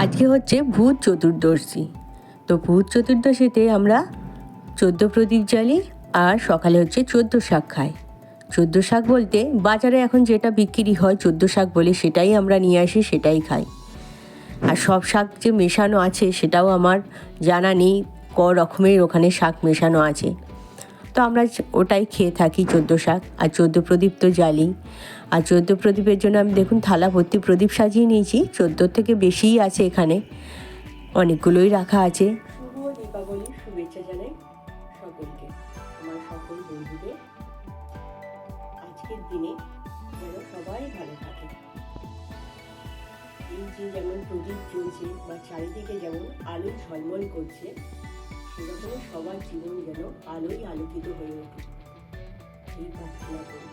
আজকে হচ্ছে ভূত চতুর্দশী। তো ভূত চতুর্দশীতে আমরা 14 প্রদীপ জ্বালি আর সকালে হচ্ছে 14 শাক খাই। 14 শাক বলতে বাজারে এখন যেটা বিক্রি হয় 14 শাক বলে সেটাই আমরা নিয়ে আসি, সেটাই খাই। আর সব শাক যে মেশানো আছে সেটাও আমার জানা নেই, ক রকমের ওখানে শাক মেশানো আছে। তো আমরা ওটাই খেয়ে থাকি 14 শাক। আর 14 প্রদীপ তো জ্বালি। আর 14 প্রদীপের জন্য আমি দেখুন থালা ভর্তি প্রদীপ সাজিয়ে নিয়েছি। 14 থেকে বেশিই আছে, এখানে অনেকগুলোই রাখা আছে। শুভ দীপাবলির শুভেচ্ছা জানাই সকলকে, আমার সকল বন্ধুদের। আজকের দিনে যেন সবাই ভালো থাকে। এই যে যেমন প্রদীপ জ্বলছে বা চারিদিকে যেমন আলো ঝলমল করছে, সেরকমই সবার জীবন যেন আলোয় আলোকিত হয়ে ওঠে, এই প্রার্থনা করি।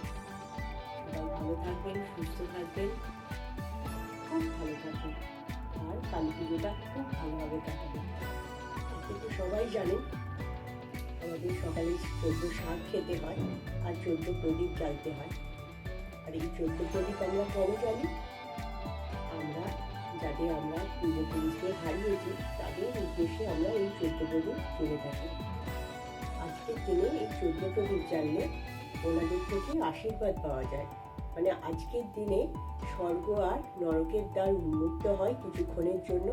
সবাই ভালো থাকবেন, সুস্থ থাকবেন, খুব ভালো থাকবেন, আর কালী পুজোটা খুব ভালোভাবে কাটাবেন। কিন্তু সবাই জানেন আমাদের সকালে 14 শাক খেতে হয় আর 14 প্রদীপ জ্বালতে হয়। আর এই 14 প্রদীপ আমরা কেন জ্বালি? আমরা পূর্বপুরুষকে হারিয়েছি, তাদের উদ্দেশ্যে আমরা এই 14 প্রদীপ জ্বেলে থাকি। আজকের দিনে এই 14 প্রদীপ জ্বাললে ওনাদের থেকে আশীর্বাদ পাওয়া যায়। মানে আজকের দিনে স্বর্গ আর নরকের দ্বার উন্মুক্ত হয় কিছুক্ষণের জন্য।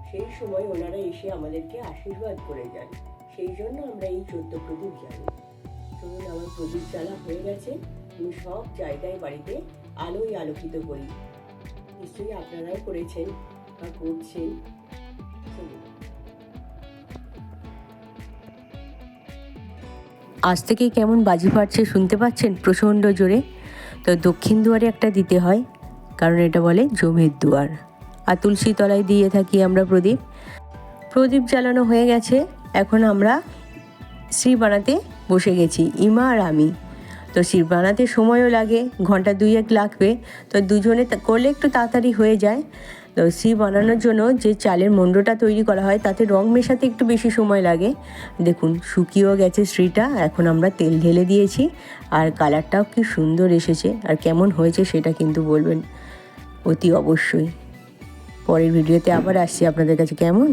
সেই সময় ওনারা এসে আমাদেরকে আশীর্বাদ করে যান। সেই জন্য আমরা এই 14 প্রদীপ জ্বালি। চলুন, আমার প্রদীপ জ্বালা হয়ে গেছে। আমি সব জায়গায় বাড়িতে আলোয় আলোকিত করি। নিশ্চয়ই আপনারাও করেছেন বা করছেন। আজ থেকে কেমন বাজি ফাটছে শুনতে পাচ্ছেন প্রচণ্ড জোরে। তো দক্ষিণ দুয়ারে একটা দিতে হয়, কারণ এটা বলে জমের দুয়ার। আর তুলসী তলায় দিয়ে থাকি আমরা প্রদীপ। প্রদীপ জ্বালানো হয়ে গেছে, এখন আমরা শ্রী বানাতে বসে গেছি, ইমা আর আমি। তো শ্রী বানাতে সময়ও লাগে, ঘন্টা 2-1 লাগবে। তো দুজনে করলে একটু তাড়াতাড়ি হয়ে যায়। তো শ্রী বানানোর জন্য যে চালের মণ্ডটা তৈরি করা হয় তাতে রং মেশাতে একটু বেশি সময় লাগে। দেখুন শুকিয়েও গেছে শ্রীটা, এখন আমরা তেল ঢেলে দিয়েছি। আর কালারটাও কি সুন্দর এসেছে, আর কেমন হয়েছে সেটা কিন্তু বলবেন অতি অবশ্যই। পরের ভিডিওতে আবার আসছি আপনাদের কাছে। কেমন